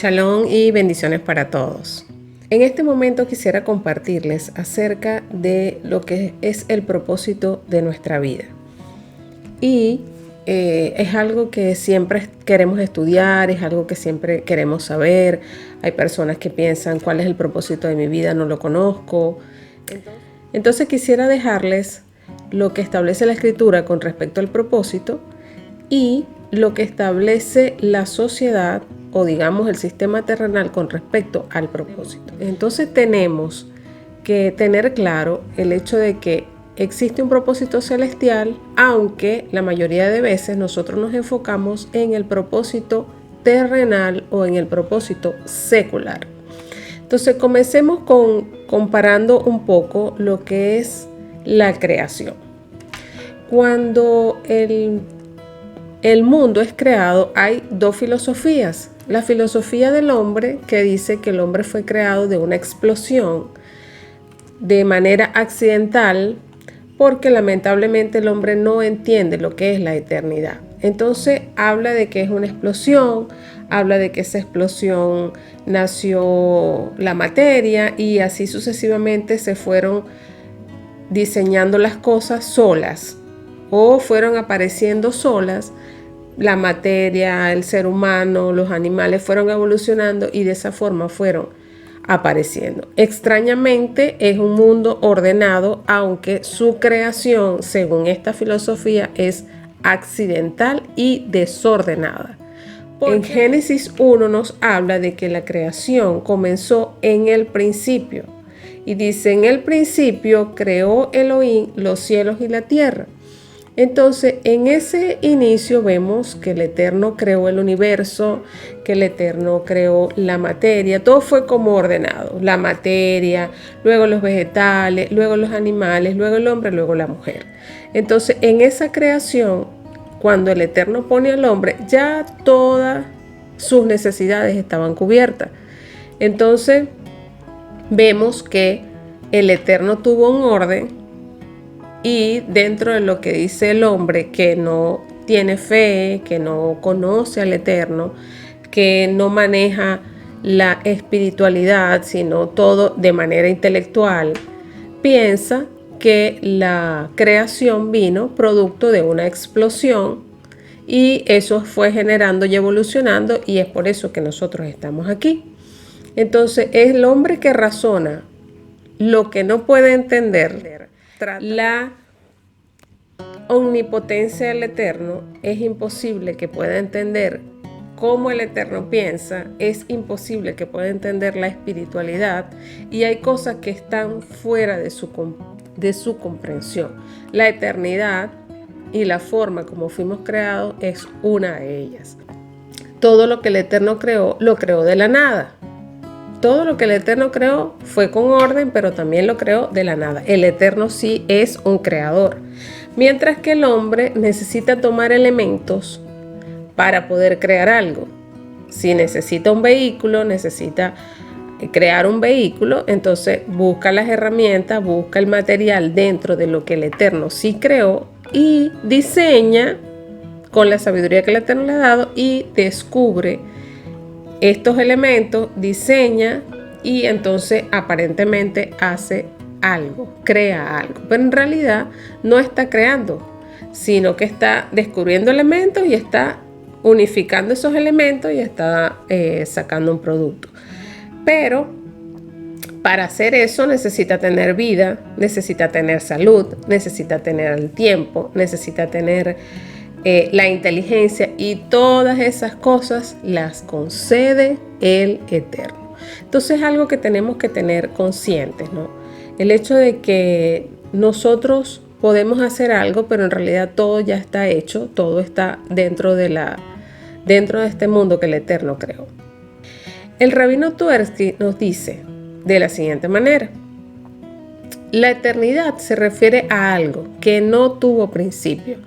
Shalom y bendiciones para todos. En este momento quisiera compartirles acerca de lo que es el propósito de nuestra vida. Y es algo que siempre queremos estudiar, es algo que siempre queremos saber. Hay personas que piensan, ¿cuál es el propósito de mi vida? No lo conozco. Entonces quisiera dejarles lo que establece la Escritura con respecto al propósito y lo que establece la sociedad o digamos el sistema terrenal con respecto al propósito. Entonces tenemos que tener claro el hecho de que existe un propósito celestial, aunque la mayoría de veces nosotros nos enfocamos en el propósito terrenal o en el propósito secular. Entonces comencemos comparando un poco lo que es la creación. Cuando el mundo es creado, hay dos filosofías. La filosofía del hombre, que dice que el hombre fue creado de una explosión de manera accidental, porque lamentablemente el hombre no entiende lo que es la eternidad. Entonces habla de que es una explosión, habla de que esa explosión nació la materia y así sucesivamente se fueron diseñando las cosas solas o fueron apareciendo solas. La materia, el ser humano, los animales fueron evolucionando y de esa forma fueron apareciendo. Extrañamente es un mundo ordenado, aunque su creación, según esta filosofía, es accidental y desordenada. En Génesis 1 nos habla de que la creación comenzó en el principio. Y dice, en el principio creó Elohim los cielos y la tierra. Entonces, en ese inicio vemos que el Eterno creó el universo, que el Eterno creó la materia, todo fue como ordenado, la materia, luego los vegetales, luego los animales, luego el hombre, luego la mujer. Entonces, en esa creación, cuando el Eterno pone al hombre, ya todas sus necesidades estaban cubiertas. Entonces, vemos que el Eterno tuvo un orden. Y dentro de lo que dice el hombre que no tiene fe, que no conoce al Eterno, que no maneja la espiritualidad, sino todo de manera intelectual, piensa que la creación vino producto de una explosión y eso fue generando y evolucionando y es por eso que nosotros estamos aquí. Entonces es el hombre que razona lo que no puede entender. La omnipotencia del Eterno es imposible que pueda entender cómo el Eterno piensa, es imposible que pueda entender la espiritualidad y hay cosas que están fuera de su comprensión. La eternidad y la forma como fuimos creados es una de ellas. Todo lo que el Eterno creó, lo creó de la nada. Todo lo que el Eterno creó fue con orden, pero también lo creó de la nada. El Eterno sí es un creador. Mientras que el hombre necesita tomar elementos para poder crear algo. Si necesita un vehículo, necesita crear un vehículo, entonces busca las herramientas, busca el material dentro de lo que el Eterno sí creó y diseña con la sabiduría que el Eterno le ha dado y descubre estos elementos, diseña y entonces aparentemente hace algo, crea algo, pero en realidad no está creando, sino que está descubriendo elementos y está unificando esos elementos y está sacando un producto. Pero para hacer eso necesita tener vida, necesita tener salud, necesita tener el tiempo, necesita tener la inteligencia y todas esas cosas las concede el Eterno. Entonces es algo que tenemos que tener conscientes, ¿no? El hecho de que nosotros podemos hacer algo, pero en realidad todo ya está hecho, todo está dentro de este mundo que el Eterno creó. El rabino Twersky nos dice de la siguiente manera: la eternidad se refiere a algo que no tuvo principio.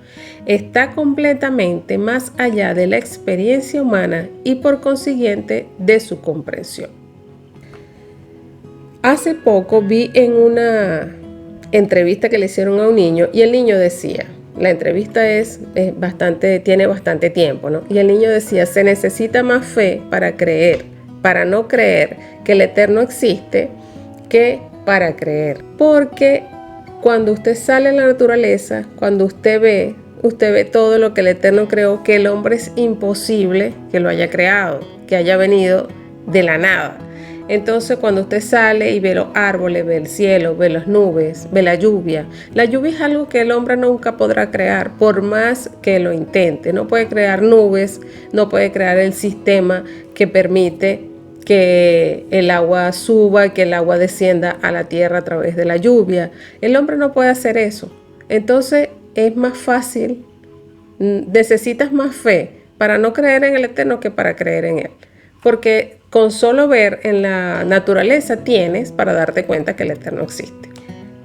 Está completamente más allá de la experiencia humana y por consiguiente de su comprensión. Hace poco vi en una entrevista que le hicieron a un niño y el niño decía, la entrevista tiene bastante tiempo, ¿no? Y el niño decía, se necesita más fe para creer para no creer que el Eterno existe que para creer. Porque cuando usted sale a la naturaleza, cuando usted ve todo lo que el Eterno creó, que el hombre es imposible que lo haya creado, que haya venido de la nada. Entonces cuando usted sale y ve los árboles, ve el cielo, ve las nubes, ve la lluvia es algo que el hombre nunca podrá crear, por más que lo intente. No puede crear nubes, no puede crear el sistema que permite que el agua suba, que el agua descienda a la tierra a través de la lluvia. El hombre no puede hacer eso. Entonces es más fácil, necesitas más fe para no creer en el Eterno que para creer en Él. Porque con solo ver en la naturaleza tienes para darte cuenta que el Eterno existe.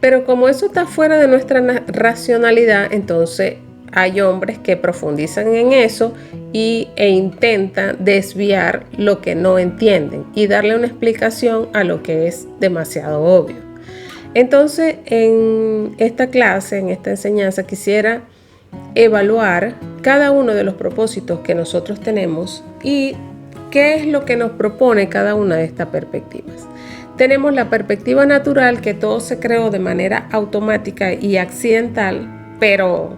Pero como eso está fuera de nuestra racionalidad, entonces hay hombres que profundizan en eso e intentan desviar lo que no entienden y darle una explicación a lo que es demasiado obvio. Entonces, en esta clase, en esta enseñanza, quisiera evaluar cada uno de los propósitos que nosotros tenemos y qué es lo que nos propone cada una de estas perspectivas. Tenemos la perspectiva natural, que todo se creó de manera automática y accidental, pero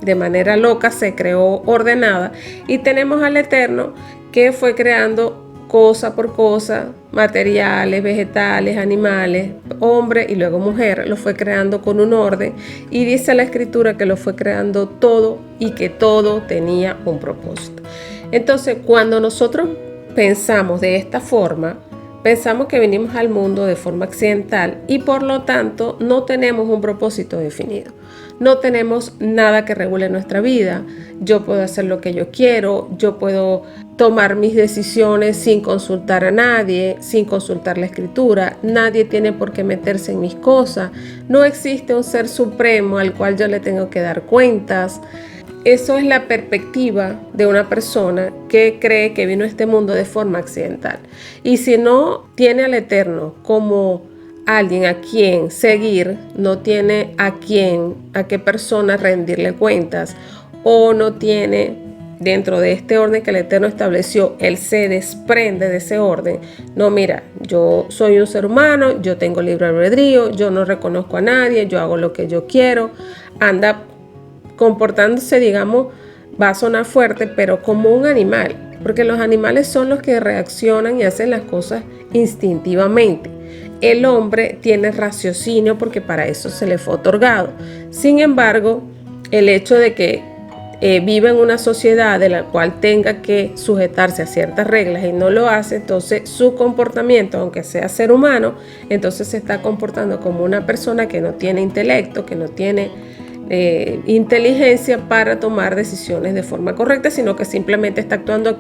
de manera loca se creó ordenada. Y tenemos al Eterno, que fue creando cosa por cosa, materiales, vegetales, animales, hombre y luego mujer, lo fue creando con un orden, y dice la Escritura que lo fue creando todo y que todo tenía un propósito. Entonces, cuando nosotros pensamos de esta forma, pensamos que venimos al mundo de forma accidental y por lo tanto no tenemos un propósito definido. No tenemos nada que regule nuestra vida. Yo puedo hacer lo que yo quiero, yo puedo tomar mis decisiones sin consultar a nadie, sin consultar la Escritura. Nadie tiene por qué meterse en mis cosas. No existe un ser supremo al cual yo le tengo que dar cuentas. Eso es la perspectiva de una persona que cree que vino a este mundo de forma accidental. Y si no tiene al Eterno como alguien a quien seguir, no tiene a qué persona rendirle cuentas, o no tiene dentro de este orden que el Eterno estableció, él se desprende de ese orden. No, mira, yo soy un ser humano, yo tengo libre albedrío, yo no reconozco a nadie, yo hago lo que yo quiero, anda comportándose, digamos, va a sonar fuerte, pero como un animal, porque los animales son los que reaccionan y hacen las cosas instintivamente. El hombre tiene raciocinio porque para eso se le fue otorgado. Sin embargo, el hecho de que vive en una sociedad de la cual tenga que sujetarse a ciertas reglas y no lo hace, entonces su comportamiento, aunque sea ser humano, entonces se está comportando como una persona que no tiene intelecto, que no tiene inteligencia para tomar decisiones de forma correcta, sino que simplemente está actuando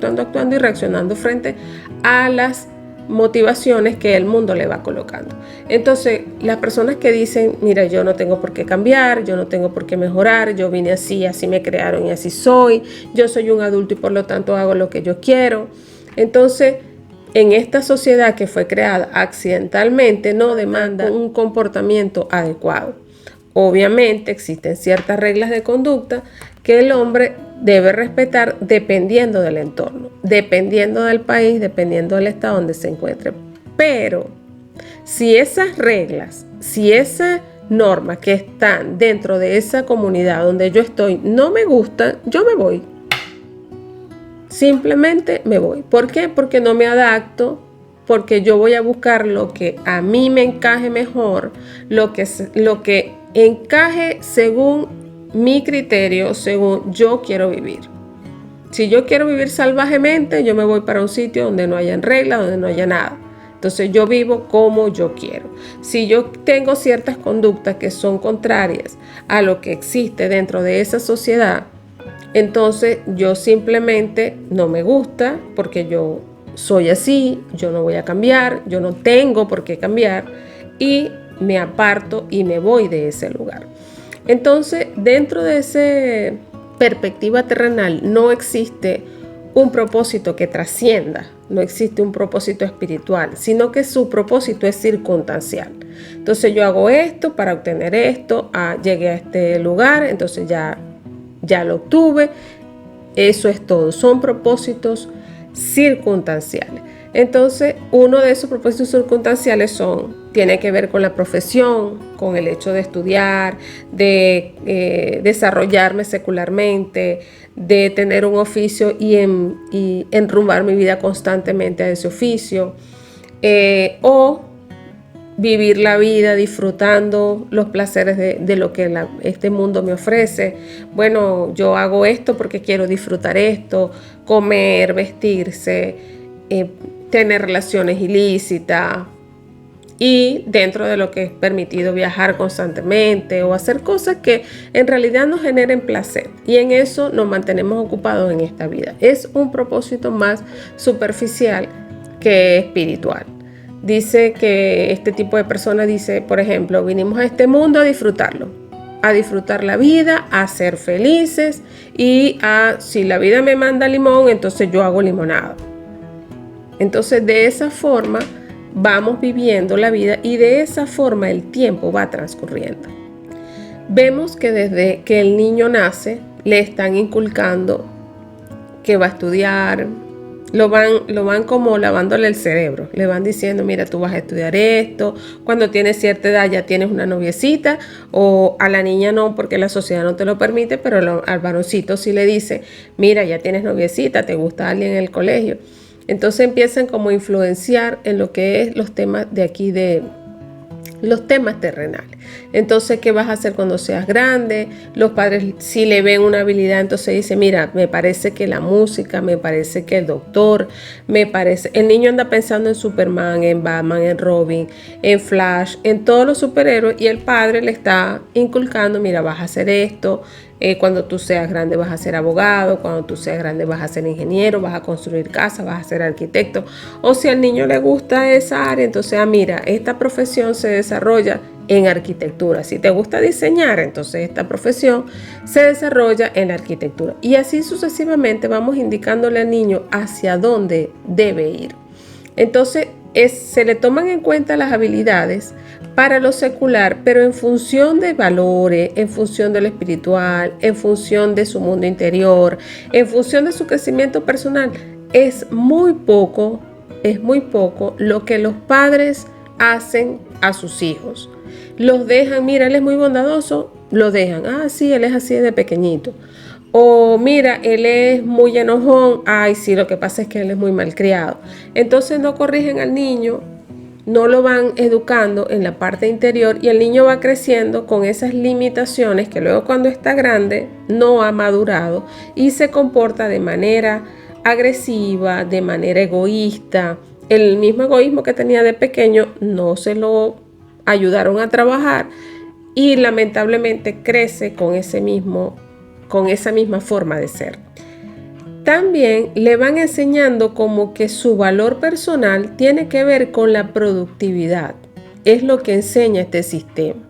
y reaccionando frente a las motivaciones que el mundo le va colocando. Entonces, las personas que dicen, mira, yo no tengo por qué cambiar, yo no tengo por qué mejorar, yo vine así me crearon y así soy, yo soy un adulto y por lo tanto hago lo que yo quiero. Entonces, en esta sociedad que fue creada accidentalmente, no demanda un comportamiento adecuado. Obviamente existen ciertas reglas de conducta que el hombre debe respetar dependiendo del entorno, dependiendo del país, dependiendo del estado donde se encuentre. Pero si esas reglas, si esas normas que están dentro de esa comunidad donde yo estoy no me gustan, yo me voy. Simplemente me voy. ¿Por qué? Porque no me adapto, porque yo voy a buscar lo que a mí me encaje mejor, lo que encaje según mi criterio, según yo quiero vivir. Si yo quiero vivir salvajemente, yo me voy para un sitio donde no haya reglas, donde no haya nada. Entonces yo vivo como yo quiero. Si yo tengo ciertas conductas que son contrarias a lo que existe dentro de esa sociedad, entonces yo simplemente no me gusta porque yo soy así, yo no voy a cambiar, yo no tengo por qué cambiar y me aparto y me voy de ese lugar. Entonces, dentro de esa perspectiva terrenal no existe un propósito que trascienda, no existe un propósito espiritual, sino que su propósito es circunstancial. Entonces yo hago esto para obtener esto, llegué a este lugar, entonces ya lo obtuve, eso es todo, son propósitos circunstanciales. Entonces, uno de esos propósitos circunstanciales tiene que ver con la profesión, con el hecho de estudiar, de desarrollarme secularmente, de tener un oficio y enrumbar mi vida constantemente a ese oficio, o vivir la vida disfrutando los placeres de lo que este mundo me ofrece. Bueno, yo hago esto porque quiero disfrutar esto, comer, vestirse, tener relaciones ilícitas, y dentro de lo que es permitido viajar constantemente o hacer cosas que en realidad nos generen placer, y en eso nos mantenemos ocupados en esta vida. Es un propósito más superficial que espiritual. Dice que este tipo de personas dice, por ejemplo, vinimos a este mundo a disfrutarlo, a disfrutar la vida, a ser felices, y si la vida me manda limón, entonces yo hago limonada. Entonces, de esa forma vamos viviendo la vida y de esa forma el tiempo va transcurriendo. Vemos que desde que el niño nace le están inculcando que va a estudiar, lo van como lavándole el cerebro, le van diciendo, mira, tú vas a estudiar esto, cuando tienes cierta edad ya tienes una noviecita, o a la niña no porque la sociedad no te lo permite, pero al varoncito sí le dice, mira, ya tienes noviecita, te gusta alguien en el colegio. Entonces empiezan como a influenciar en lo que es los temas de aquí, de los temas terrenales. Entonces, ¿qué vas a hacer cuando seas grande? Los padres, si le ven una habilidad, entonces dicen, mira, me parece que la música, me parece que el doctor, el niño anda pensando en Superman, en Batman, en Robin, en Flash, en todos los superhéroes, y el padre le está inculcando, mira, vas a hacer esto, cuando tú seas grande vas a ser abogado, cuando tú seas grande vas a ser ingeniero, vas a construir casas, vas a ser arquitecto. O si al niño le gusta esa área, entonces, mira, esta profesión se desarrolla en arquitectura. Si te gusta diseñar, entonces esta profesión se desarrolla en la arquitectura. Y así sucesivamente vamos indicándole al niño hacia dónde debe ir. Entonces, se le toman en cuenta las habilidades para lo secular, pero en función de valores, en función de lo espiritual, en función de su mundo interior, en función de su crecimiento personal. Es muy poco lo que los padres hacen a sus hijos. Los dejan, mira, él es muy bondadoso, lo dejan. Sí, él es así de pequeñito. O mira, él es muy enojón. Ay, sí, lo que pasa es que él es muy malcriado. Entonces no corrigen al niño, no lo van educando en la parte interior, y el niño va creciendo con esas limitaciones que luego cuando está grande no ha madurado y se comporta de manera agresiva, de manera egoísta. El mismo egoísmo que tenía de pequeño no se lo ayudaron a trabajar y lamentablemente crece con esa misma forma de ser. También le van enseñando como que su valor personal tiene que ver con la productividad. Es lo que enseña este sistema.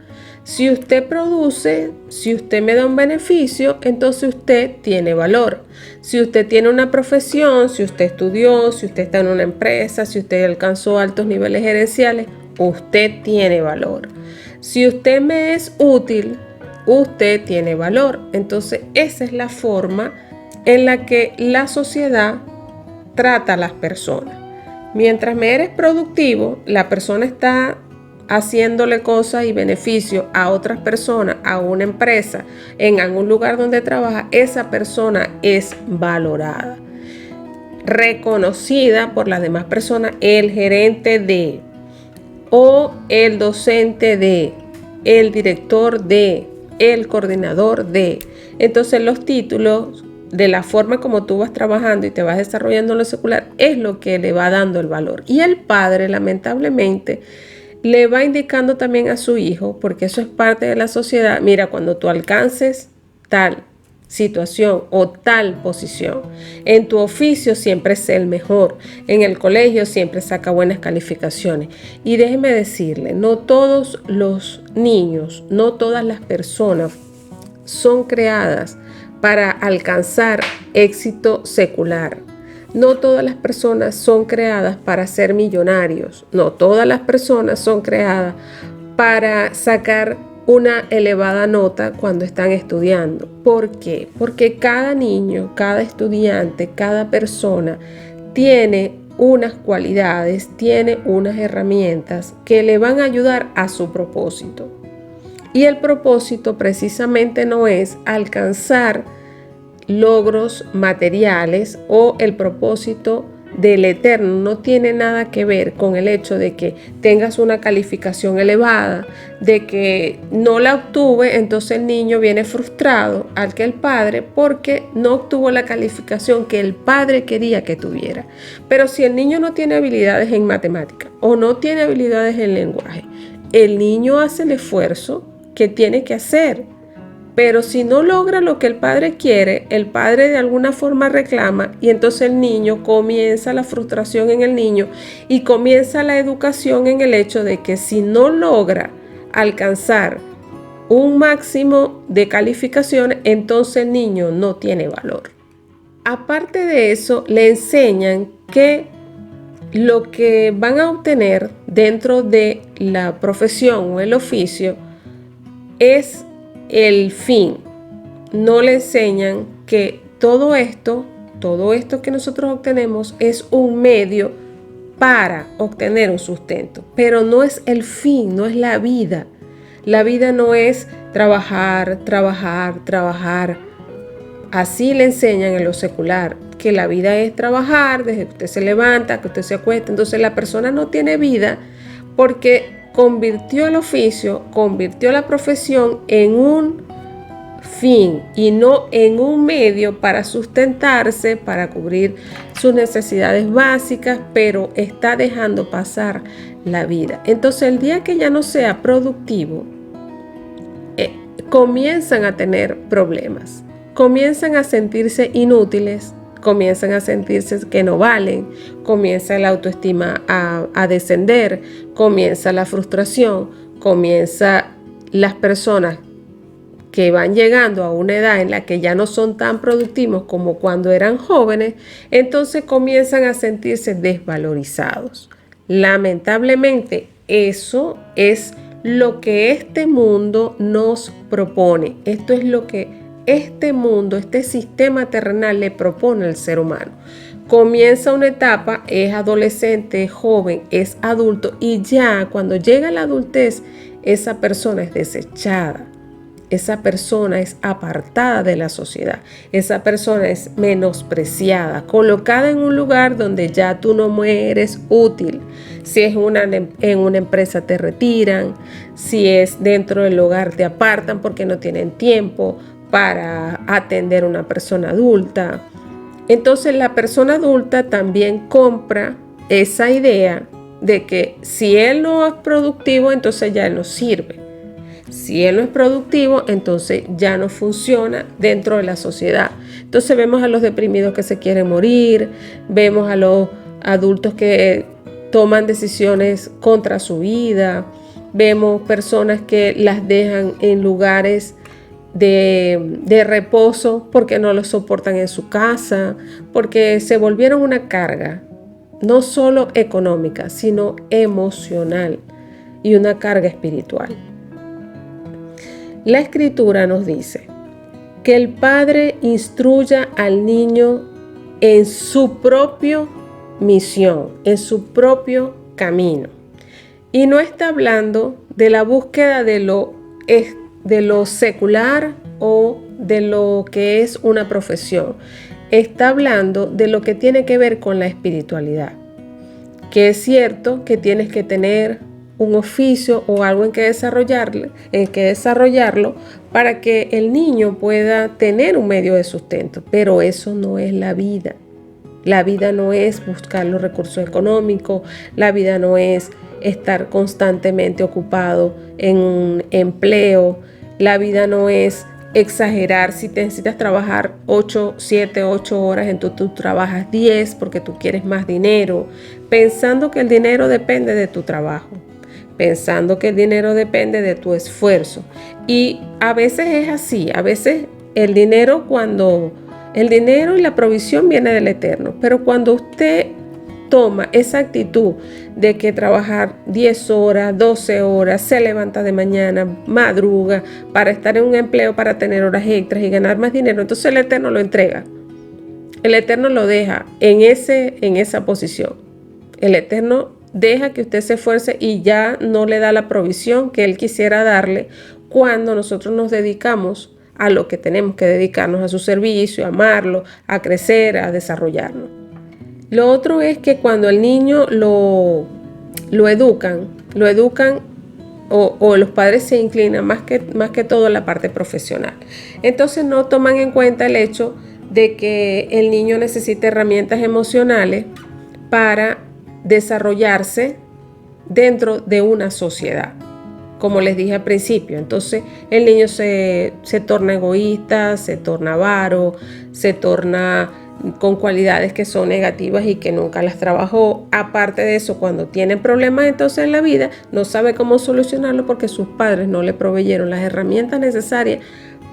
Si usted produce, si usted me da un beneficio, entonces usted tiene valor. Si usted tiene una profesión, si usted estudió, si usted está en una empresa, si usted alcanzó altos niveles gerenciales, usted tiene valor. Si usted me es útil, usted tiene valor. Entonces, esa es la forma en la que la sociedad trata a las personas. Mientras me eres productivo, la persona está haciéndole cosas y beneficios a otras personas, a una empresa, en algún lugar donde trabaja, esa persona es valorada, reconocida por las demás personas, el gerente de, o el docente de, el director de, el coordinador de. Entonces los títulos, de la forma como tú vas trabajando y te vas desarrollando en lo secular, es lo que le va dando el valor. Y el padre, lamentablemente, le va indicando también a su hijo, porque eso es parte de la sociedad, mira, cuando tú alcances tal situación o tal posición, en tu oficio siempre sé el mejor, en el colegio siempre saca buenas calificaciones. Y déjeme decirle, no todos los niños, no todas las personas son creadas para alcanzar éxito secular. No todas las personas son creadas para ser millonarios. No todas las personas son creadas para sacar una elevada nota cuando están estudiando. ¿Por qué? Porque cada niño, cada estudiante, cada persona tiene unas cualidades, tiene unas herramientas que le van a ayudar a su propósito. Y el propósito precisamente no es alcanzar logros materiales, o el propósito del Eterno no tiene nada que ver con el hecho de que tengas una calificación elevada, de que no la obtuve, entonces el niño viene frustrado al que el padre porque no obtuvo la calificación que el padre quería que tuviera. Pero si el niño no tiene habilidades en matemática o no tiene habilidades en lenguaje, el niño hace el esfuerzo que tiene que hacer. Pero si no logra lo que el padre quiere, el padre de alguna forma reclama, y entonces el niño comienza la frustración en el niño y comienza la educación en el hecho de que si no logra alcanzar un máximo de calificación, entonces el niño no tiene valor. Aparte de eso, le enseñan que lo que van a obtener dentro de la profesión o el oficio es el fin. No le enseñan que todo esto que nosotros obtenemos es un medio para obtener un sustento, pero no es el fin, no es la vida. La vida no es trabajar. Así le enseñan en lo secular, que la vida es trabajar desde que usted se levanta, que usted se acuesta. Entonces la persona no tiene vida porque convirtió el oficio, convirtió la profesión en un fin y no en un medio para sustentarse, para cubrir sus necesidades básicas, pero está dejando pasar la vida. Entonces el día que ya no sea productivo, comienzan a tener problemas, comienzan a sentirse inútiles, comienzan a sentirse que no valen, comienza la autoestima a descender, comienza la frustración, comienza las personas que van llegando a una edad en la que ya no son tan productivos como cuando eran jóvenes, entonces comienzan a sentirse desvalorizados. Lamentablemente, eso es lo que este mundo nos propone. Esto es lo que este mundo, este sistema terrenal le propone al ser humano. Comienza una etapa, es adolescente, es joven, es adulto, y ya cuando llega la adultez, esa persona es desechada. Esa persona es apartada de la sociedad. Esa persona es menospreciada, colocada en un lugar donde ya tú no eres útil. Si es en una empresa te retiran, si es dentro del hogar te apartan porque no tienen tiempo para atender a una persona adulta. Entonces la persona adulta también compra esa idea de que si él no es productivo, entonces ya no sirve. Si él no es productivo, entonces ya no funciona dentro de la sociedad. Entonces vemos a los deprimidos que se quieren morir, vemos a los adultos que toman decisiones contra su vida, vemos personas que las dejan en lugares de reposo porque no lo soportan en su casa, porque se volvieron una carga, no solo económica, sino emocional y una carga espiritual. La Escritura nos dice que el padre instruya al niño en su propia misión, en su propio camino. Y no está hablando de la búsqueda de lo secular o de lo que es una profesión. Está hablando de lo que tiene que ver con la espiritualidad. Que es cierto que tienes que tener un oficio o algo en que desarrollarlo para que el niño pueda tener un medio de sustento, pero eso no es la vida. La vida no es buscar los recursos económicos, la vida no es estar constantemente ocupado en un empleo, la vida no es exagerar. Si te necesitas trabajar 7, 8 horas, entonces tú trabajas 10 porque tú quieres más dinero, pensando que el dinero depende de tu trabajo, pensando que el dinero depende de tu esfuerzo. Y a veces es así, a veces el dinero y la provisión viene del Eterno, pero cuando usted toma esa actitud de que trabajar 10 horas, 12 horas, se levanta de mañana, madruga para estar en un empleo, para tener horas extras y ganar más dinero, entonces el Eterno lo entrega. El Eterno lo deja en esa posición. El Eterno deja que usted se esfuerce y ya no le da la provisión que Él quisiera darle cuando nosotros nos dedicamos a lo que tenemos que dedicarnos, a su servicio, a amarlo, a crecer, a desarrollarnos. Lo otro es que cuando el niño lo educan o los padres se inclinan más que todo a la parte profesional. Entonces no toman en cuenta el hecho de que el niño necesita herramientas emocionales para desarrollarse dentro de una sociedad, como les dije al principio. Entonces el niño se torna egoísta, se torna avaro, se torna con cualidades que son negativas y que nunca las trabajó. Aparte de eso, cuando tiene problemas entonces en la vida, no sabe cómo solucionarlo porque sus padres no le proveyeron las herramientas necesarias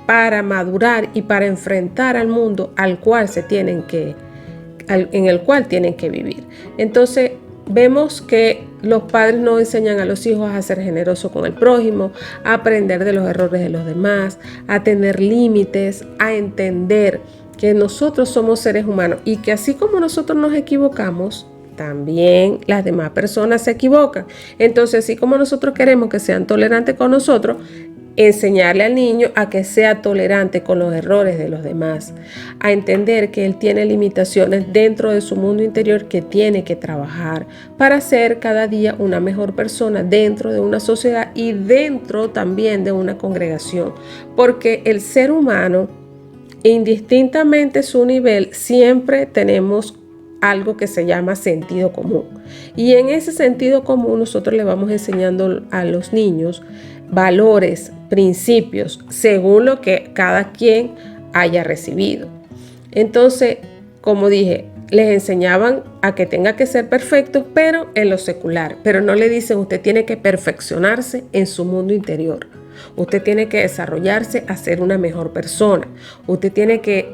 para madurar y para enfrentar al mundo en el cual tienen que vivir. Entonces vemos que los padres no enseñan a los hijos a ser generosos con el prójimo, a aprender de los errores de los demás, a tener límites, a entender que nosotros somos seres humanos y que así como nosotros nos equivocamos, también las demás personas se equivocan. Entonces, así como nosotros queremos que sean tolerantes con nosotros, enseñarle al niño a que sea tolerante con los errores de los demás, a entender que él tiene limitaciones dentro de su mundo interior que tiene que trabajar para ser cada día una mejor persona dentro de una sociedad y dentro también de una congregación, porque el ser humano, indistintamente su nivel, siempre tenemos algo que se llama sentido común. Y en ese sentido común nosotros le vamos enseñando a los niños valores, principios, según lo que cada quien haya recibido. Entonces, como dije, les enseñaban a que tenga que ser perfectos, pero en lo secular. Pero no le dicen, usted tiene que perfeccionarse en su mundo interior. Usted tiene que desarrollarse a ser una mejor persona. Usted tiene que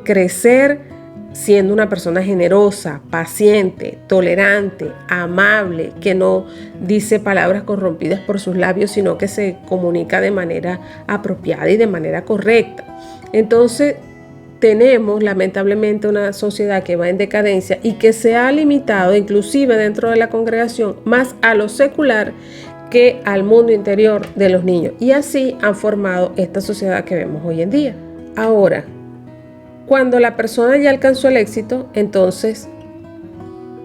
crecer siendo una persona generosa, paciente, tolerante, amable, que no dice palabras corrompidas por sus labios, sino que se comunica de manera apropiada y de manera correcta. Entonces, tenemos lamentablemente una sociedad que va en decadencia y que se ha limitado, inclusive dentro de la congregación, más a lo secular que al mundo interior de los niños. Y así han formado esta sociedad que vemos hoy en día. Ahora, cuando la persona ya alcanzó el éxito, entonces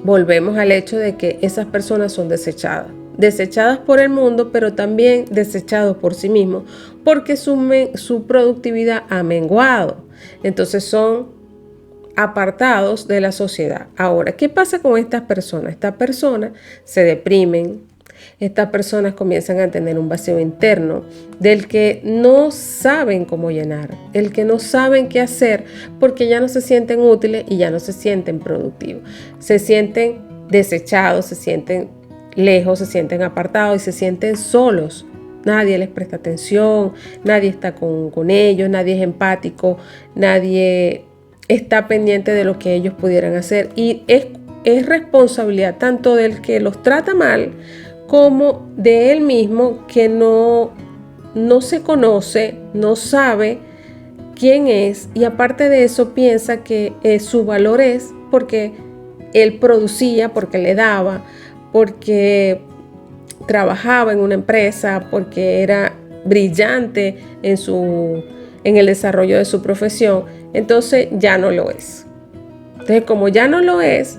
volvemos al hecho de que esas personas son desechadas por el mundo, pero también desechados por sí mismos, porque su productividad ha menguado. Entonces son apartados de la sociedad. Ahora, ¿qué pasa con estas personas? Estas personas se deprimen. Estas personas comienzan a tener un vacío interno del que no saben cómo llenar, el que no saben qué hacer, porque ya no se sienten útiles y ya no se sienten productivos. Se sienten desechados, se sienten lejos, se sienten apartados y se sienten solos. Nadie les presta atención, nadie está con ellos, nadie es empático, nadie está pendiente de lo que ellos pudieran hacer. Y es responsabilidad tanto del que los trata mal como de él mismo, que no se conoce, no sabe quién es, y aparte de eso piensa que su valor es porque él producía, porque le daba, porque trabajaba en una empresa, porque era brillante en el desarrollo de su profesión. Entonces ya no lo es. Entonces, como ya no lo es,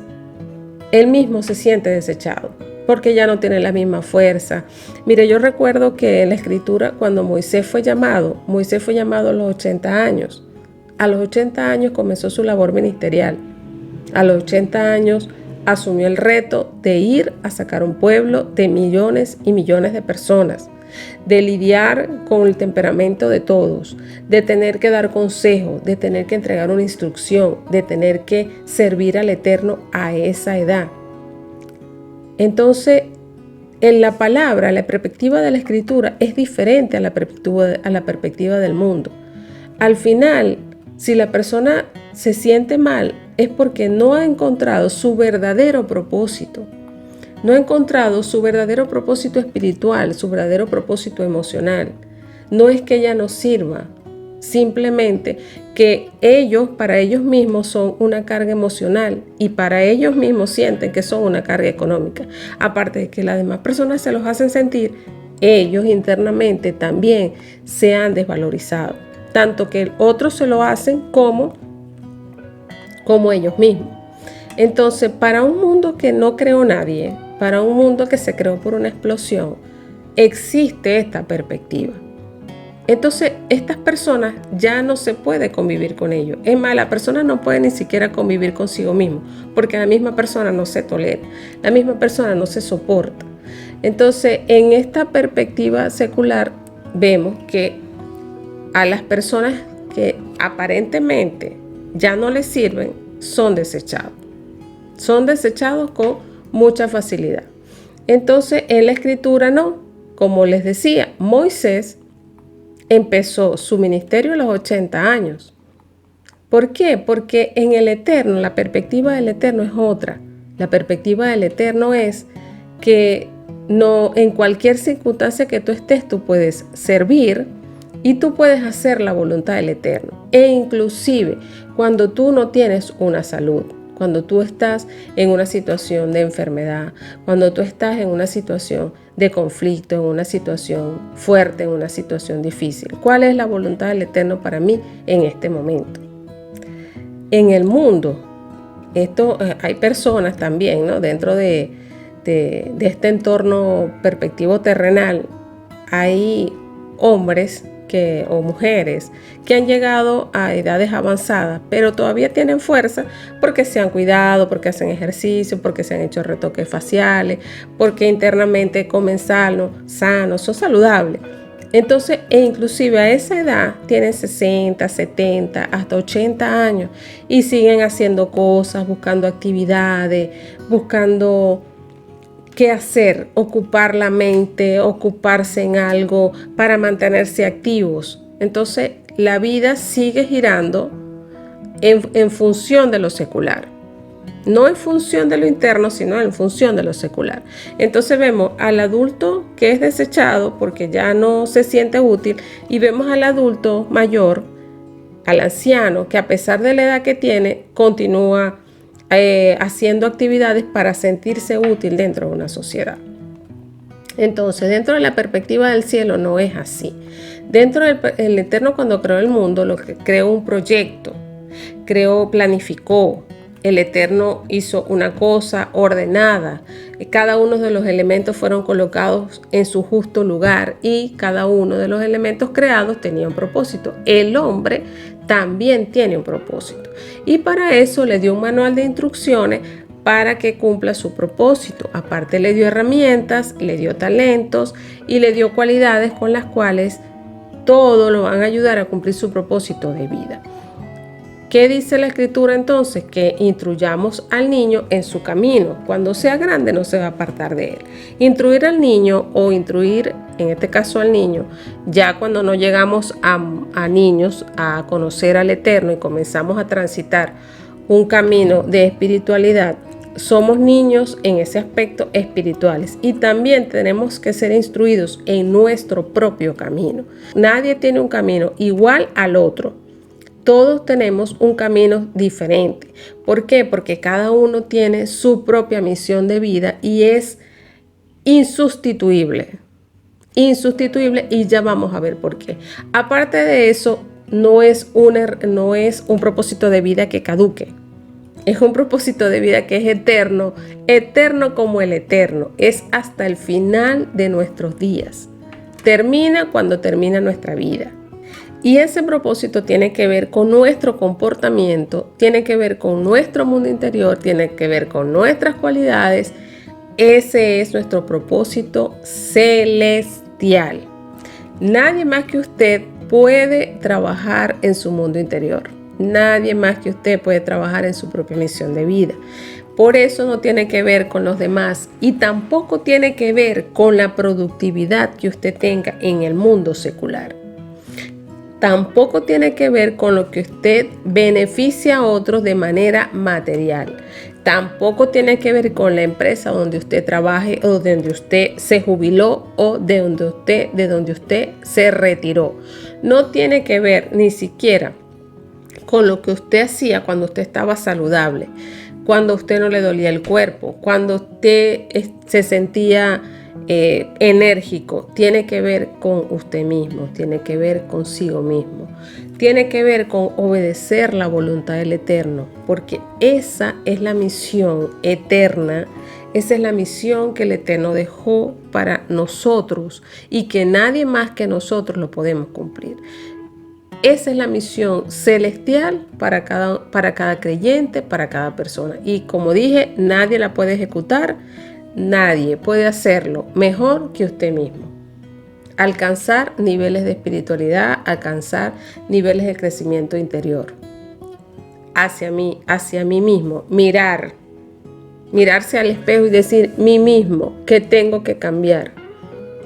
él mismo se siente desechado, porque ya no tiene la misma fuerza. Mire, yo recuerdo que en la escritura, cuando Moisés fue llamado a los 80 años. A los 80 años comenzó su labor ministerial. A los 80 años asumió el reto de ir a sacar un pueblo de millones y millones de personas, de lidiar con el temperamento de todos, de tener que dar consejos, de tener que entregar una instrucción, de tener que servir al Eterno a esa edad. Entonces, en la palabra, la perspectiva de la escritura es diferente a la perspectiva del mundo. Al final, si la persona se siente mal, es porque no ha encontrado su verdadero propósito. No ha encontrado su verdadero propósito espiritual, su verdadero propósito emocional. No es que ella no sirva, simplemente que ellos, para ellos mismos, son una carga emocional y para ellos mismos sienten que son una carga económica. Aparte de que las demás personas se los hacen sentir, ellos internamente también se han desvalorizado, tanto que otros se lo hacen como ellos mismos. Entonces, para un mundo que no creó nadie, para un mundo que se creó por una explosión, existe esta perspectiva. Entonces, estas personas ya no se puede convivir con ellos. Es más, la persona no puede ni siquiera convivir consigo mismo, porque la misma persona no se tolera, la misma persona no se soporta. Entonces, en esta perspectiva secular, vemos que a las personas que aparentemente ya no les sirven, son desechados. Son desechados con mucha facilidad. Entonces, en la escritura no. Como les decía, Moisés empezó su ministerio a los 80 años. ¿Por qué? Porque en el Eterno, la perspectiva del Eterno es otra. La perspectiva del Eterno es que no, en cualquier circunstancia que tú estés, tú puedes servir y tú puedes hacer la voluntad del Eterno. E inclusive cuando tú no tienes una salud, cuando tú estás en una situación de enfermedad, cuando tú estás en una situación de conflicto, en una situación fuerte, en una situación difícil. ¿Cuál es la voluntad del Eterno para mí en este momento? En el mundo, hay personas también, ¿no? Dentro de este entorno perspectivo terrenal, hay hombres o mujeres que han llegado a edades avanzadas, pero todavía tienen fuerza porque se han cuidado, porque hacen ejercicio, porque se han hecho retoques faciales, porque internamente comen sanos, son saludables. Entonces, inclusive a esa edad tienen 60, 70, hasta 80 años y siguen haciendo cosas, buscando actividades, buscando qué hacer, ocupar la mente, ocuparse en algo para mantenerse activos. Entonces, la vida sigue girando en función de lo secular. No en función de lo interno, sino en función de lo secular. Entonces vemos al adulto que es desechado porque ya no se siente útil y vemos al adulto mayor, al anciano, que a pesar de la edad que tiene, continúa haciendo actividades para sentirse útil dentro de una sociedad. Entonces, dentro de la perspectiva del cielo no es así. Dentro del Eterno, cuando creó el mundo, lo que creó un proyecto, planificó. El Eterno hizo una cosa ordenada. Cada uno de los elementos fueron colocados en su justo lugar y cada uno de los elementos creados tenía un propósito. El hombre también tiene un propósito y para eso le dio un manual de instrucciones para que cumpla su propósito. Aparte le dio herramientas, le dio talentos y le dio cualidades con las cuales todo lo van a ayudar a cumplir su propósito de vida. ¿Qué dice la Escritura entonces? Que instruyamos al niño en su camino. Cuando sea grande no se va a apartar de él. Instruir al niño o instruir, en este caso al niño, ya cuando no llegamos a niños a conocer al Eterno y comenzamos a transitar un camino de espiritualidad, somos niños en ese aspecto espirituales y también tenemos que ser instruidos en nuestro propio camino. Nadie tiene un camino igual al otro. Todos tenemos un camino diferente. ¿Por qué? Porque cada uno tiene su propia misión de vida y es insustituible. Insustituible y ya vamos a ver por qué. Aparte de eso, no es un propósito de vida que caduque. Es un propósito de vida que es eterno, eterno como el Eterno. Es hasta el final de nuestros días. Termina cuando termina nuestra vida. Y ese propósito tiene que ver con nuestro comportamiento, tiene que ver con nuestro mundo interior, tiene que ver con nuestras cualidades. Ese es nuestro propósito celestial. Nadie más que usted puede trabajar en su mundo interior. Nadie más que usted puede trabajar en su propia misión de vida. Por eso no tiene que ver con los demás y tampoco tiene que ver con la productividad que usted tenga en el mundo secular. Tampoco tiene que ver con lo que usted beneficia a otros de manera material. Tampoco tiene que ver con la empresa donde usted trabaje o de donde usted se jubiló o de donde usted se retiró. No tiene que ver ni siquiera con lo que usted hacía cuando usted estaba saludable, cuando usted no le dolía el cuerpo, cuando usted se sentía enérgico. Tiene que ver con usted mismo, tiene que ver consigo mismo, tiene que ver con obedecer la voluntad del Eterno, porque esa es la misión eterna, esa es la misión que el Eterno dejó para nosotros y que nadie más que nosotros lo podemos cumplir. Esa es la misión celestial para cada creyente, para cada persona. Y como dije, nadie la puede ejecutar, nadie puede hacerlo mejor que usted mismo. Alcanzar niveles de espiritualidad, alcanzar niveles de crecimiento interior. Hacia mí mismo, mirarse al espejo y decir, mí mismo, ¿qué tengo que cambiar?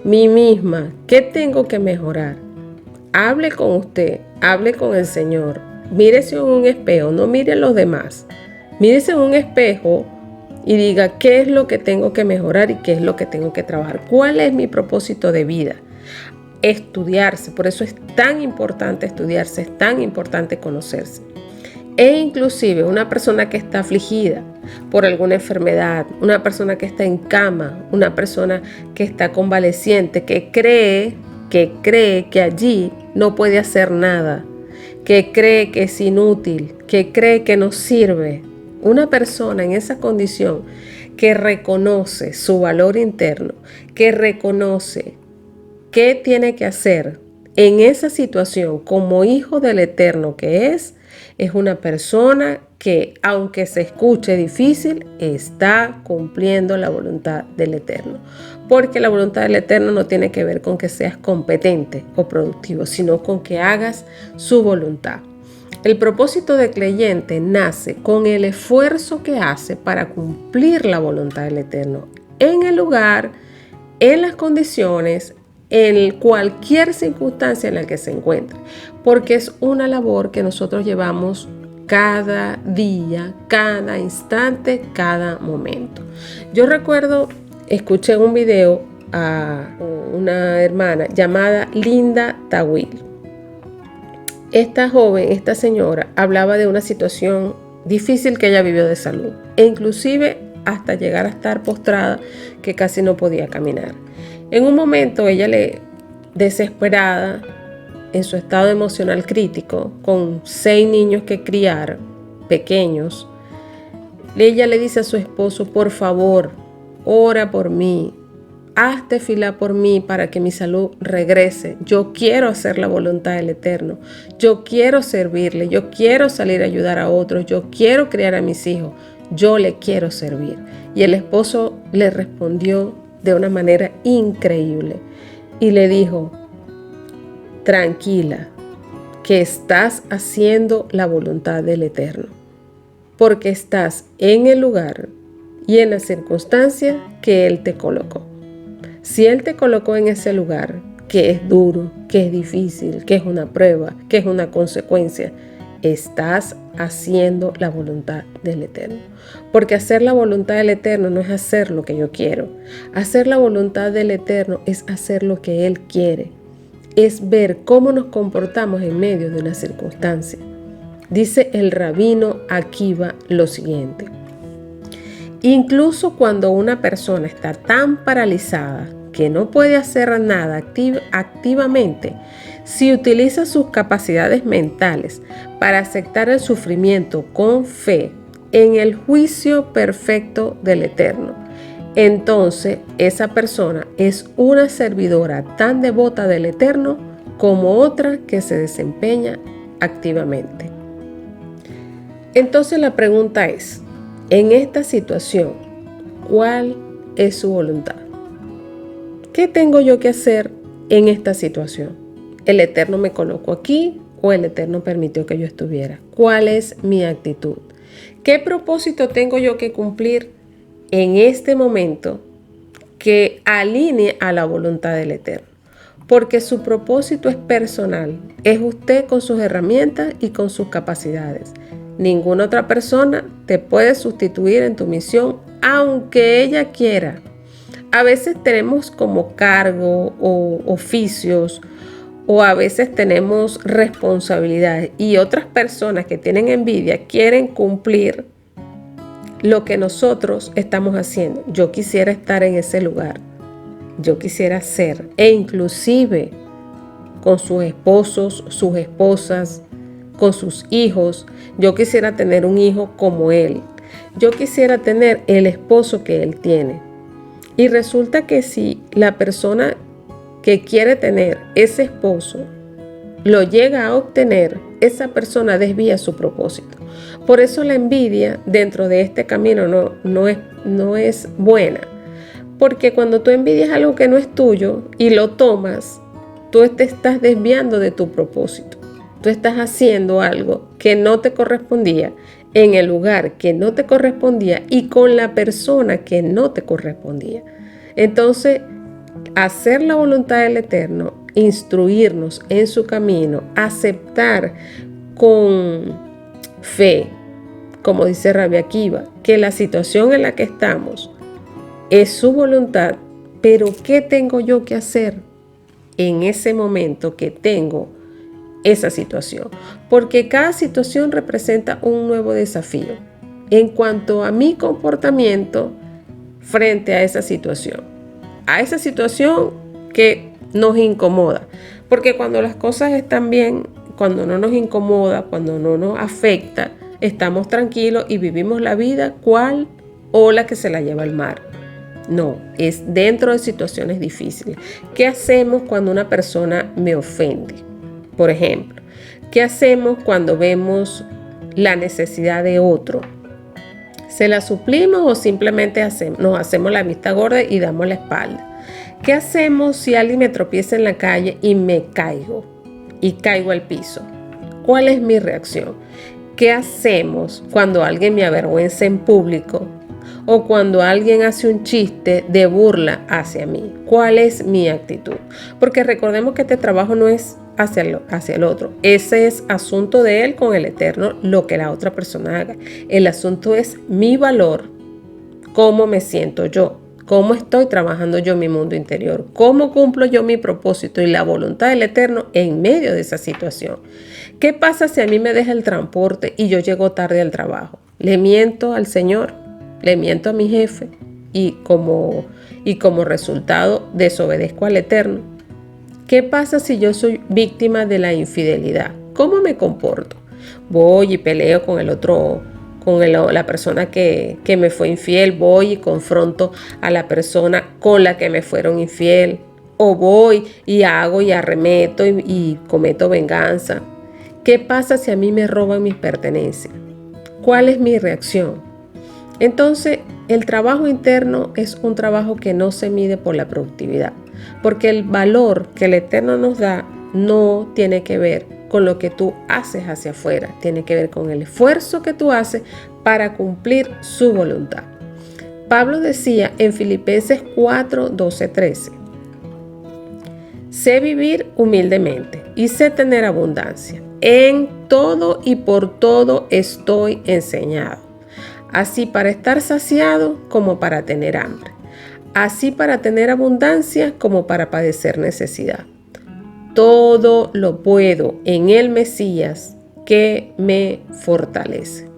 Mí misma, ¿qué tengo que mejorar? Hable con usted, hable con el Señor. Mírese en un espejo, no mire a los demás. Mírese en un espejo y diga qué es lo que tengo que mejorar y qué es lo que tengo que trabajar. ¿Cuál es mi propósito de vida? Estudiarse, por eso es tan importante estudiarse, es tan importante conocerse. E inclusive una persona que está afligida por alguna enfermedad, una persona que está en cama, una persona que está convaleciente, que cree que allí no puede hacer nada, que cree que es inútil, que cree que no sirve. Una persona en esa condición que reconoce su valor interno, que reconoce qué tiene que hacer en esa situación como hijo del Eterno que es una persona que, aunque se escuche difícil, está cumpliendo la voluntad del Eterno. Porque la voluntad del Eterno no tiene que ver con que seas competente o productivo, sino con que hagas su voluntad. El propósito del creyente nace con el esfuerzo que hace para cumplir la voluntad del Eterno en el lugar, en las condiciones, en cualquier circunstancia en la que se encuentre, porque es una labor que nosotros llevamos cada día, cada instante, cada momento. Yo recuerdo, escuché un video a una hermana llamada Linda Tawil. Esta joven, esta señora, hablaba de una situación difícil que ella vivió de salud, e inclusive hasta llegar a estar postrada, que casi no podía caminar. En un momento ella desesperada, en su estado emocional crítico, con 6 niños que criar, pequeños, ella le dice a su esposo, por favor, ora por mí, hazte fila por mí para que mi salud regrese. Yo quiero hacer la voluntad del Eterno, yo quiero servirle, yo quiero salir a ayudar a otros, yo quiero criar a mis hijos, yo le quiero servir. Y el esposo le respondió de una manera increíble y le dijo, tranquila, que estás haciendo la voluntad del Eterno, porque estás en el lugar y en la circunstancia que Él te colocó. Si Él te colocó en ese lugar, que es duro, que es difícil, que es una prueba, que es una consecuencia, estás haciendo la voluntad del Eterno. Porque hacer la voluntad del Eterno no es hacer lo que yo quiero. Hacer la voluntad del Eterno es hacer lo que Él quiere. Es ver cómo nos comportamos en medio de una circunstancia. Dice el rabino Akiva lo siguiente. Incluso cuando una persona está tan paralizada que no puede hacer nada activamente, si utiliza sus capacidades mentales para aceptar el sufrimiento con fe en el juicio perfecto del Eterno, entonces esa persona es una servidora tan devota del Eterno como otra que se desempeña activamente. Entonces la pregunta es, en esta situación, ¿cuál es su voluntad? ¿Qué tengo yo que hacer en esta situación? ¿El Eterno me colocó aquí o el Eterno permitió que yo estuviera? ¿Cuál es mi actitud? ¿Qué propósito tengo yo que cumplir en este momento que alinee a la voluntad del Eterno? Porque su propósito es personal, es usted con sus herramientas y con sus capacidades. Ninguna otra persona te puede sustituir en tu misión, aunque ella quiera. A veces tenemos como cargo o oficios, o a veces tenemos responsabilidades, y otras personas que tienen envidia quieren cumplir lo que nosotros estamos haciendo. Yo quisiera estar en ese lugar. Yo quisiera ser, e inclusive con sus esposos, sus esposas, con sus hijos. Yo quisiera tener un hijo como él. Yo quisiera tener el esposo que él tiene. Y resulta que si la persona que quiere tener ese esposo lo llega a obtener, esa persona desvía su propósito. Por eso la envidia dentro de este camino no es buena. Porque cuando tú envidias algo que no es tuyo y lo tomas, tú te estás desviando de tu propósito. Tú estás haciendo algo que no te correspondía, en el lugar que no te correspondía y con la persona que no te correspondía. Entonces, hacer la voluntad del Eterno, instruirnos en su camino, aceptar con fe, como dice Rabbi Akiva, que la situación en la que estamos es su voluntad, pero ¿qué tengo yo que hacer en ese momento que tengo esa situación? Porque cada situación representa un nuevo desafío en cuanto a mi comportamiento frente a esa situación que nos incomoda. Porque cuando las cosas están bien, cuando no nos incomoda, cuando no nos afecta, estamos tranquilos y vivimos la vida cual ola que se la lleva el mar. No, es dentro de situaciones difíciles. ¿Qué hacemos cuando una persona me ofende? Por ejemplo, ¿qué hacemos cuando vemos la necesidad de otro? ¿Se la suplimos o simplemente nos hacemos la vista gorda y damos la espalda? ¿Qué hacemos si alguien me tropieza en la calle y me caigo al piso? ¿Cuál es mi reacción? ¿Qué hacemos cuando alguien me avergüenza en público o cuando alguien hace un chiste de burla hacia mí? ¿Cuál es mi actitud? Porque recordemos que este trabajo no es hacia el otro. Ese es asunto de él con el Eterno, lo que la otra persona haga. El asunto es mi valor, cómo me siento yo, cómo estoy trabajando yo mi mundo interior, cómo cumplo yo mi propósito y la voluntad del Eterno en medio de esa situación. ¿Qué pasa si a mí me deja el transporte y yo llego tarde al trabajo? ¿Le miento al Señor? ¿Le miento a mi jefe? Y como resultado desobedezco al Eterno. ¿Qué pasa si yo soy víctima de la infidelidad? ¿Cómo me comporto? Voy y peleo con el otro, la persona que me fue infiel, voy y confronto a la persona con la que me fueron infiel, o voy y hago y arremeto y cometo venganza. ¿Qué pasa si a mí me roban mis pertenencias? ¿Cuál es mi reacción? Entonces, el trabajo interno es un trabajo que no se mide por la productividad, porque el valor que el Eterno nos da no tiene que ver con lo que tú haces hacia afuera, tiene que ver con el esfuerzo que tú haces para cumplir su voluntad. Pablo decía en Filipenses 4, 12, 13, sé vivir humildemente y sé tener abundancia. En todo y por todo estoy enseñado, así para estar saciado como para tener hambre, así para tener abundancia como para padecer necesidad. Todo lo puedo en el Mesías que me fortalece.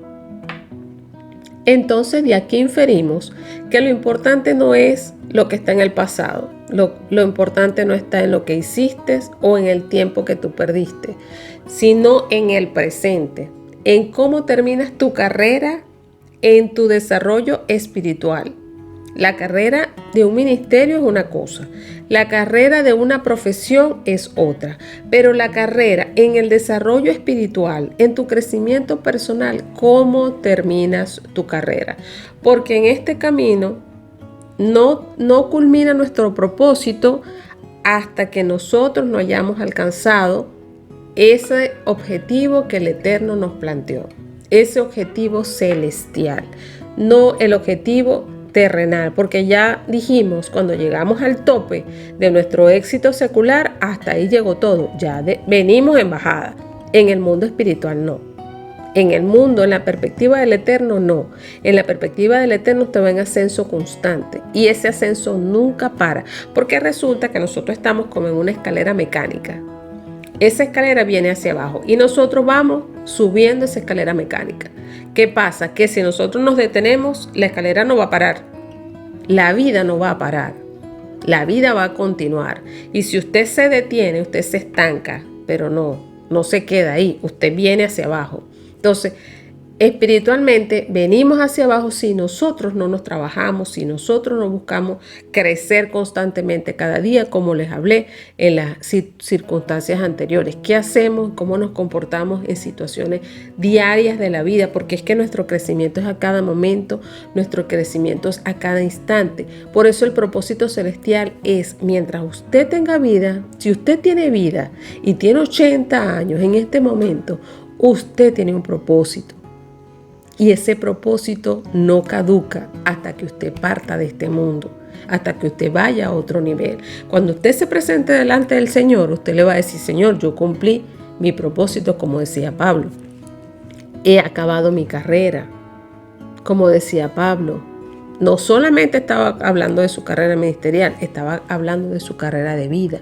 Entonces de aquí inferimos que lo importante no es lo que está en el pasado. Lo importante no está en lo que hiciste o en el tiempo que tú perdiste, sino en el presente, en cómo terminas tu carrera, en tu desarrollo espiritual. La carrera de un ministerio es una cosa, la carrera de una profesión es otra, pero la carrera en el desarrollo espiritual, en tu crecimiento personal, ¿cómo terminas tu carrera? Porque en este camino no culmina nuestro propósito hasta que nosotros no hayamos alcanzado ese objetivo que el Eterno nos planteó, ese objetivo celestial, no el objetivo terrenal, porque ya dijimos, cuando llegamos al tope de nuestro éxito secular, hasta ahí llegó todo, venimos en bajada. En el mundo espiritual no. En el mundo, en la perspectiva del Eterno, no. En la perspectiva del Eterno usted va en ascenso constante y ese ascenso nunca para, porque resulta que nosotros estamos como en una escalera mecánica. Esa escalera viene hacia abajo y nosotros vamos subiendo esa escalera mecánica. ¿Qué pasa? Que si nosotros nos detenemos, la escalera no va a parar. La vida no va a parar. La vida va a continuar. Y si usted se detiene, usted se estanca, pero no se queda ahí. Usted viene hacia abajo. Entonces, espiritualmente venimos hacia abajo si nosotros no nos trabajamos, si nosotros no buscamos crecer constantemente cada día, como les hablé en las circunstancias anteriores. ¿Qué hacemos? ¿Cómo nos comportamos en situaciones diarias de la vida? Porque es que nuestro crecimiento es a cada momento, nuestro crecimiento es a cada instante. Por eso el propósito celestial es, mientras usted tenga vida, si usted tiene vida y tiene 80 años en este momento, usted tiene un propósito. Y ese propósito no caduca hasta que usted parta de este mundo, hasta que usted vaya a otro nivel. Cuando usted se presente delante del Señor, usted le va a decir: Señor, yo cumplí mi propósito, como decía Pablo. He acabado mi carrera, como decía Pablo. No solamente estaba hablando de su carrera ministerial, estaba hablando de su carrera de vida.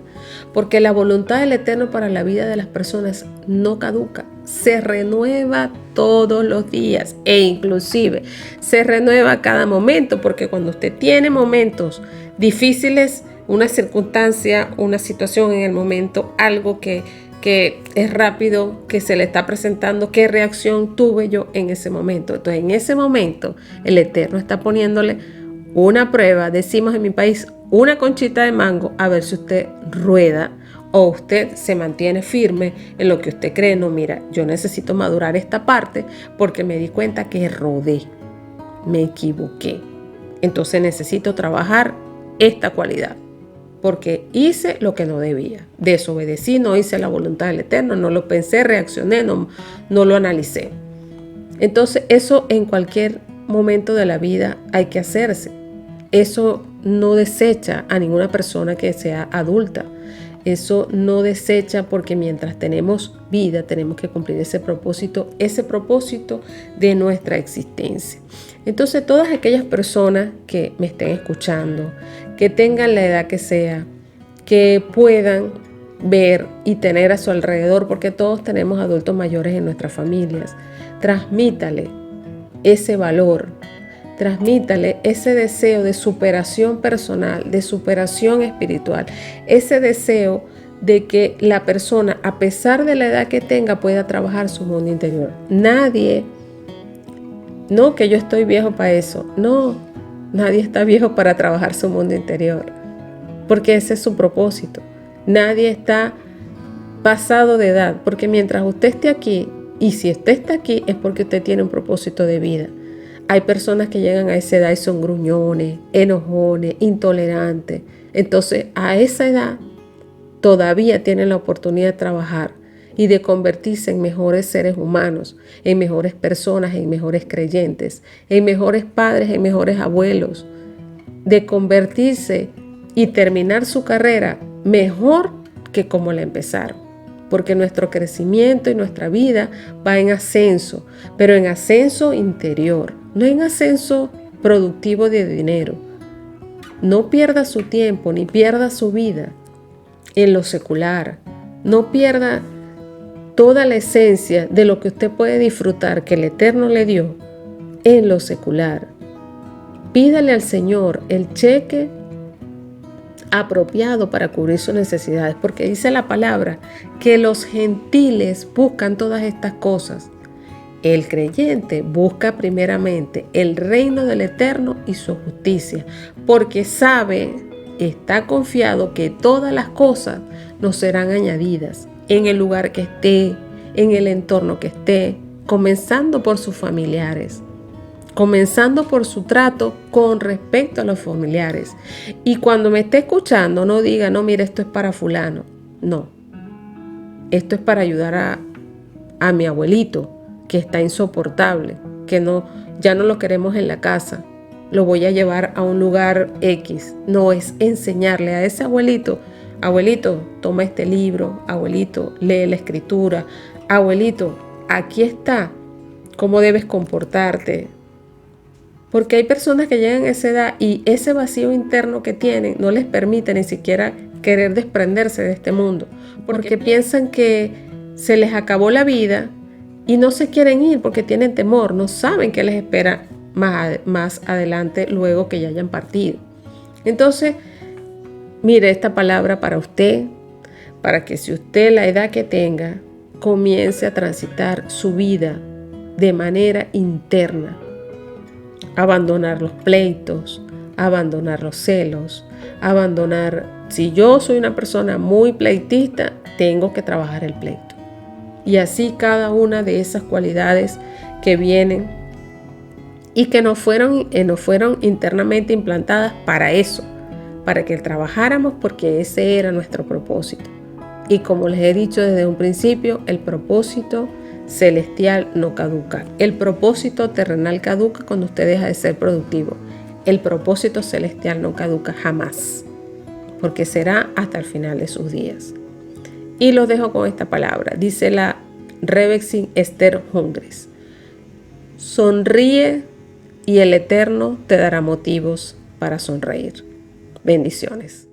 Porque la voluntad del Eterno para la vida de las personas no caduca, se renueva todos los días e inclusive se renueva a cada momento, porque cuando usted tiene momentos difíciles, una circunstancia, una situación en el momento, algo que es rápido, que se le está presentando, qué reacción tuve yo en ese momento. Entonces, en ese momento, el Eterno está poniéndole una prueba, decimos en mi país, una conchita de mango, a ver si usted rueda o usted se mantiene firme en lo que usted cree. No, mira, yo necesito madurar esta parte porque me di cuenta que rodé, me equivoqué. Entonces necesito trabajar esta cualidad. Porque hice lo que no debía, desobedecí, no hice la voluntad del Eterno, no lo pensé, reaccioné, no lo analicé. Entonces eso en cualquier momento de la vida hay que hacerse. Eso no desecha a ninguna persona que sea adulta. Eso no desecha, porque mientras tenemos vida tenemos que cumplir ese propósito de nuestra existencia. Entonces, todas aquellas personas que me estén escuchando, que tengan la edad que sea, que puedan ver y tener a su alrededor, porque todos tenemos adultos mayores en nuestras familias, transmítale ese valor, transmítale ese deseo de superación personal, de superación espiritual, ese deseo de que la persona, a pesar de la edad que tenga, pueda trabajar su mundo interior. Nadie, no que yo estoy viejo para eso, no, nadie está viejo para trabajar su mundo interior, porque ese es su propósito. Nadie está pasado de edad, porque mientras usted esté aquí, y si usted está aquí es porque usted tiene un propósito de vida. Hay personas que llegan a esa edad y son gruñones, enojones, intolerantes. Entonces, a esa edad todavía tienen la oportunidad de trabajar y de convertirse en mejores seres humanos, en mejores personas, en mejores creyentes, en mejores padres, en mejores abuelos, de convertirse y terminar su carrera mejor que como la empezaron. Porque nuestro crecimiento y nuestra vida va en ascenso, pero en ascenso interior, no en ascenso productivo de dinero. No pierda su tiempo ni pierda su vida en lo secular. No pierda toda la esencia de lo que usted puede disfrutar que el Eterno le dio en lo secular. Pídale al Señor el cheque apropiado para cubrir sus necesidades, porque dice la palabra que los gentiles buscan todas estas cosas. El creyente busca primeramente el reino del Eterno y su justicia, porque sabe, está confiado que todas las cosas nos serán añadidas en el lugar que esté, en el entorno que esté, comenzando por sus familiares, comenzando por su trato con respecto a los familiares. Y cuando me esté escuchando, no diga, no, mira, esto es para fulano. No, esto es para ayudar a mi abuelito, que está insoportable, que ya no lo queremos en la casa, lo voy a llevar a un lugar X. No, es enseñarle a ese abuelito, abuelito, toma este libro, abuelito, lee la escritura, abuelito, aquí está cómo debes comportarte. Porque hay personas que llegan a esa edad y ese vacío interno que tienen no les permite ni siquiera querer desprenderse de este mundo. Porque piensan que se les acabó la vida y no se quieren ir porque tienen temor, no saben qué les espera más adelante luego que ya hayan partido. Entonces, mire esta palabra para usted, para que si usted la edad que tenga, comience a transitar su vida de manera interna. Abandonar los pleitos, abandonar los celos, si yo soy una persona muy pleitista, tengo que trabajar el pleito. Y así cada una de esas cualidades que vienen y que nos fueron internamente implantadas para eso, para que trabajáramos porque ese era nuestro propósito. Y como les he dicho desde un principio, el propósito celestial no caduca. El propósito terrenal caduca cuando usted deja de ser productivo. El propósito celestial no caduca jamás, porque será hasta el final de sus días. Y los dejo con esta palabra. Dice la Rebekah Esther Hungries: sonríe y el Eterno te dará motivos para sonreír. Bendiciones.